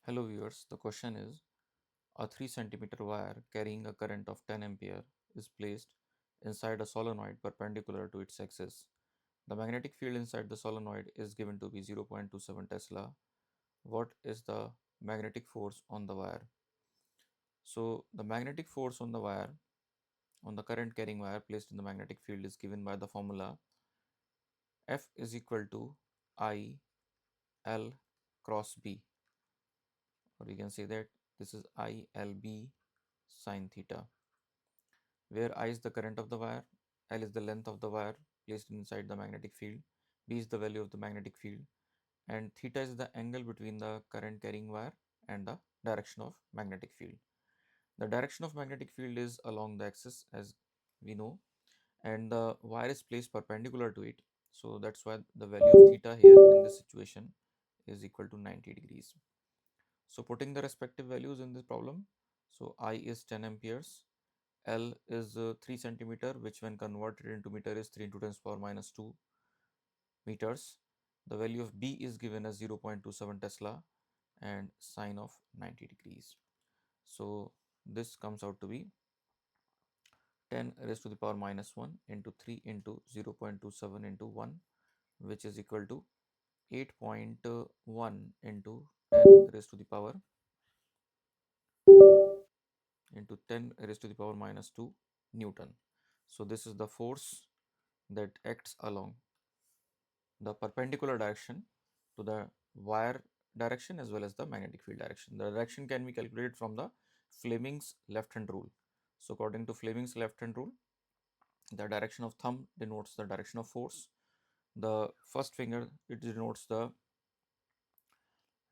Hello viewers, the question is a 3 centimeter wire carrying a current of 10 ampere is placed inside a solenoid perpendicular to its axis. The magnetic field inside the solenoid is given to be 0.27 Tesla. What is the magnetic force on the wire? So the magnetic force on the wire, on the current carrying wire placed in the magnetic field is given by the formula F is equal to I L cross B, or we can say that this is I L B sine theta, where I is the current of the wire, L is the length of the wire placed inside the magnetic field, B is the value of the magnetic field, and theta is the angle between the current carrying wire and the direction of magnetic field. The direction of magnetic field is along the axis, as we know, and the wire is placed perpendicular to it. So that's why the value of theta here in this situation is equal to 90 degrees. So putting the respective values in this problem, so I is 10 amperes, L is 3 centimeter, which when converted into meter is 3 into 10 power minus 2 meters. The value of B is given as 0.27 Tesla and sine of 90 degrees. So this comes out to be 10 raised to the power minus 1 into 3 into 0.27 into 1, which is equal to 8.1 into 10 raised to the power into 10 raised to the power minus 2 Newton. So this is the force that acts along the perpendicular direction to the wire direction as well as the magnetic field direction. The direction can be calculated from the Fleming's left hand rule. So according to Fleming's left hand rule, the direction of thumb denotes the direction of force. The first finger, it denotes the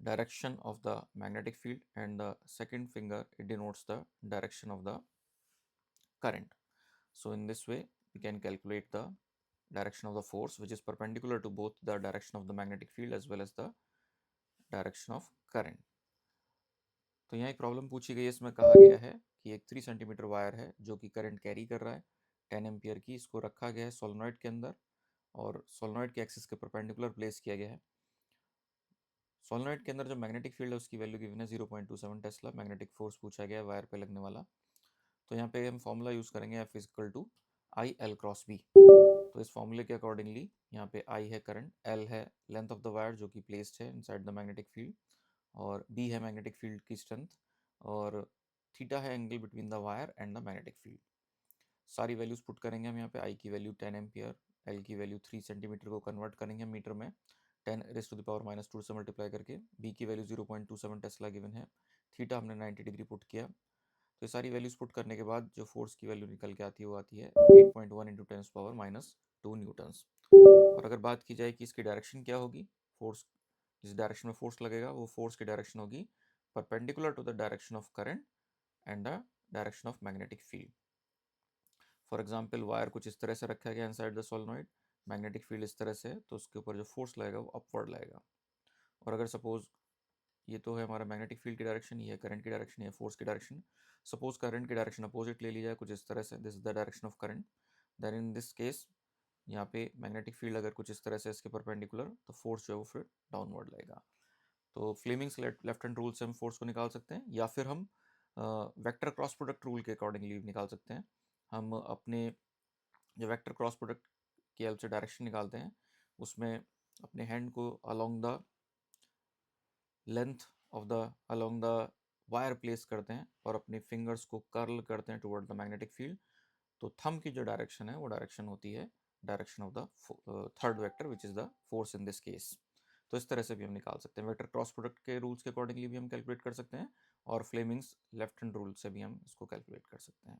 direction of the magnetic field, and the second finger, it denotes the direction of the current. So in this way we can calculate the direction of the force, which is perpendicular to both the direction of the magnetic field as well as the direction of current. तो यहाँ एक problem पूछी गई है, इसमें कहा गया है कि एक 3 सेंटीमीटर वायर है जो कि करंट कैरी कर रहा है 10 एम्पियर की. इसको रखा गया है सोलेनॉइड के अंदर और सोलेनॉइड के एक्सिस के परपेंडिकुलर प्लेस किया गया है. सोलेनॉइड के अंदर जो मैग्नेटिक फील्ड है उसकी वैल्यू गिवन है 0.27 टेस्ला. मैग्नेटिक फोर्स पूछा गया है वायर पे लगने वाला. तो यहाँ पे हम फॉर्मूला यूज करेंगे F equal to I L cross B. तो इस फॉर्मूले के अकॉर्डिंगली यहाँ पे आई है करंट, एल है लेंथ ऑफ द वायर जो कि प्लेस्ड है इनसाइड द मैग्नेटिक फील्ड, और बी है मैग्नेटिक फील्ड की स्ट्रेंथ, और थीटा है angle between the wire and the magnetic field. सारी वैल्यूज पुट करेंगे हम यहाँ पे. आई की वैल्यू 10 एम्पियर, एल की वैल्यू 3 सेंटीमीटर को कन्वर्ट करेंगे मीटर में 10 raise to the power minus 2 से मल्टीप्लाई करके. बी की वैल्यू 0.27 टेस्ला गिवन है. थीटा हमने 90 डिग्री पुट किया. तो ये सारी वैल्यूज पुट करने के बाद जो फोर्स की वैल्यू निकल के आती है वो आती है 8.1 इंटू 10 पावर माइनस 2 न्यूटन्स. और अगर बात की जाए कि इसकी डायरेक्शन क्या होगी, फोर्स जिस डायरेक्शन में फोर्स लगेगा वो फोर्स की डायरेक्शन होगी perpendicular to the direction of current and the direction of magnetic field. For example wire कुछ इस तरह से रखा गया inside the solenoid, magnetic field इस तरह से है, तो उसके ऊपर जो फोर्स लगेगा वो अपवर्ड लगेगा. और अगर सपोज ये तो है हमारा मैग्नेटिक फील्ड की डायरेक्शन, ये है करंट की डायरेक्शन, ये फोर्स की डायरेक्शन. सपोज करंट की डायरेक्शन अपोजिट ले ली जाए कुछ इस तरह से, this is the direction of current, then in this case यहाँ पे मैग्नेटिक फील्ड अगर कुछ इस तरह से इसके परपेंडिकुलर, तो फोर्स जो है वो फिर डाउनवर्ड लगेगा. तो फ्लेमिंग्स लेफ्ट हैंड रूल से हम फोर्स को निकाल सकते हैं, या फिर हम वेक्टर क्रॉस प्रोडक्ट रूल के अकॉर्डिंगली निकाल सकते हैं. हम अपने जो वेक्टर क्रॉस प्रोडक्ट की हेल्प से डायरेक्शन निकालते हैं उसमें अपने हैंड को along the length of the along the wire place करते हैं और अपने फिंगर्स को कर्ल करते हैं टुवर्ड द मैग्नेटिक फील्ड. तो थंब की जो डायरेक्शन है वो डायरेक्शन होती है direction of the third vector which is the force in this case. तो इस तरह से भी हम निकाल सकते हैं. वेक्टर क्रॉस प्रोडक्ट के रूल्स के अकॉर्डिंगली भी हम कैलकुलेट कर सकते हैं, और फ्लेमिंग्स लेफ्ट हैंड रूल से भी हम इसको कैलकुलेट कर सकते हैं.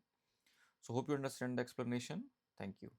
So hope you understand the explanation. Thank you.